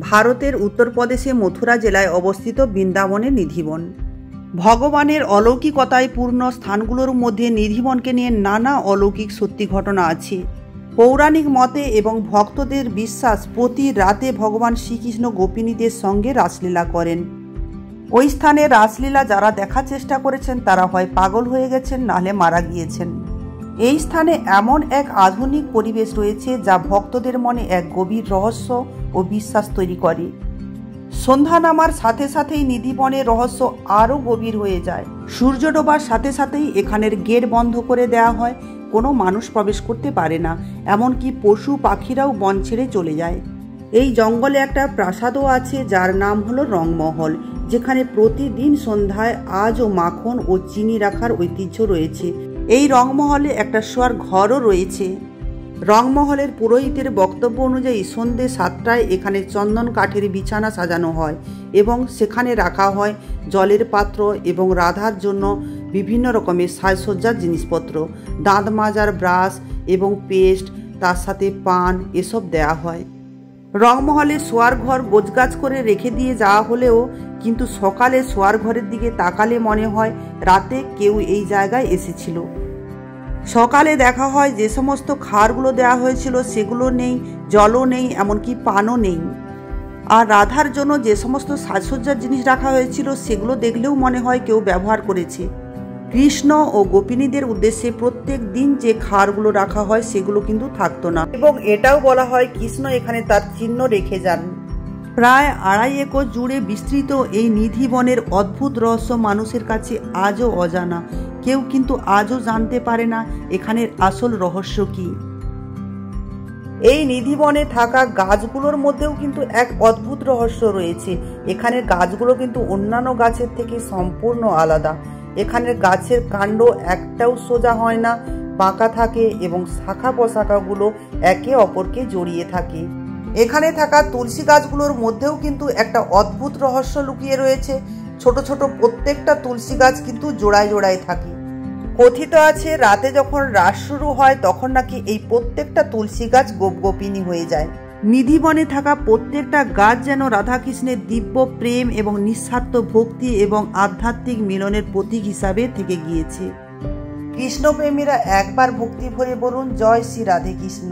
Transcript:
ভারতের উত্তরপ্রদেশে মথুরা জেলায় অবস্থিত বৃন্দাবনের নিধিবন। ভগবানের অলৌকিকতায় পূর্ণ স্থানগুলোর মধ্যে নিধিবনকে নিয়ে নানা অলৌকিক সত্যি ঘটনা আছে। পৌরাণিক মতে এবং ভক্তদের বিশ্বাস, প্রতি রাতে ভগবান শ্রীকৃষ্ণ গোপিনীদের সঙ্গে রাসলীলা করেন। ওই স্থানে রাসলীলা যারা দেখার চেষ্টা করেছেন তারা হয় পাগল হয়ে গেছেন, নাহলে মারা গিয়েছেন। এই স্থানে এমন এক আধুনিক পরিবেশ রয়েছে যা ভক্তদের মনে এক গভীর রহস্য ও বিশ্বাস তৈরি করে। সন্ধ্যা নামার সাথে সাথেই নিধিবনের রহস্য আরও গভীর হয়ে যায়। সূর্য ডোবার সাথে সাথেই এখানের গেট বন্ধ করে দেওয়া হয়, কোনো মানুষ প্রবেশ করতে পারে না, এমনকি পশু পাখিরাও বন ছেড়ে চলে যায়। এই জঙ্গলে একটা প্রাসাদও আছে যার নাম হলো রংমহল, যেখানে প্রতিদিন সন্ধ্যায় আজ ও মাখন ও চিনি রাখার ঐতিহ্য রয়েছে। এই রংমহলে একটা শোয়ার ঘরও রয়েছে। রংমহলের পুরোহিতের বক্তব্য অনুযায়ী সন্ধ্যে 7টায় এখানে চন্দন কাঠের বিছানা সাজানো হয় এবং সেখানে রাখা হয় জলের পাত্র এবং রাধার জন্য বিভিন্ন রকমের সাজসজ্জার জিনিসপত্র, দাঁত মাজার ব্রাশ এবং পেস্ট, তার সাথে পান এসব দেয়া হয়। রংমহলে শোয়ার ঘর গোছগাছ করে রেখে দিয়ে যাওয়া হলেও কিন্তু সকালে শোয়ার ঘরের দিকে তাকালে মনে হয় রাতে কেউ এই জায়গায় এসেছিল। সকালে দেখা হয় যে সমস্ত খাড়গুলো দেওয়া হয়েছিল সেগুলো নেই, জলও নেই, এমনকি পানও নেই। আর রাধার জন্য যে সমস্ত সাজসজ্জার জিনিস রাখা হয়েছিল সেগুলো দেখলেও মনে হয় কেউ ব্যবহার করেছে। কৃষ্ণ ও গোপিনীদের উদ্দেশ্যে প্রত্যেক দিন যে খাড়গুলো রাখা হয় সেগুলো কিন্তু থাকতো না, এবং এটাও বলা হয় কৃষ্ণ এখানে তার চিহ্ন রেখে যান। প্রায় 2.5 একর জুড়ে বিস্তৃত এই নিধিবনের অদ্ভুত রহস্য মানুষের কাছে আজও অজানা। কেউ কিন্তু আজও জানতে পারে না এখানের আসল রহস্য কি। এই নিধিবনে থাকা গাছগুলোর মধ্যেও কিন্তু এক অদ্ভুত রহস্য রয়েছে। এখানের গাছগুলো কিন্তু অন্যান্য গাছের থেকে সম্পূর্ণ আলাদা। এখানের গাছের কাণ্ড একটাও সোজা হয় না, বাঁকা থাকে এবং শাখা প্রশাখাগুলো একে অপরকে জড়িয়ে থাকে। এখানে থাকা তুলসী গাছগুলোর মধ্যেও কিন্তু একটা অদ্ভুত রহস্য লুকিয়ে রয়েছে। ছোট ছোট প্রত্যেকটা তুলসী গাছ কিন্তু জোড়ায় জোড়ায় থাকে। কথিত আছে রাতে যখন রাস শুরু হয় তখন নাকি এই প্রত্যেকটা তুলসী গাছ গোপগোপিনী হয়ে যায়। নিধিবনে থাকা প্রত্যেকটা গাছ যেন রাধাকৃষ্ণের দিব্য প্রেম এবং নিঃস্বার্থ ভক্তি এবং আধ্যাত্মিক মিলনের প্রতীক হিসাবে থেকে গিয়েছে। কৃষ্ণপ্রেমীরা একবার ভক্তি ভরে বলুন, জয় শ্রী রাধে কৃষ্ণ।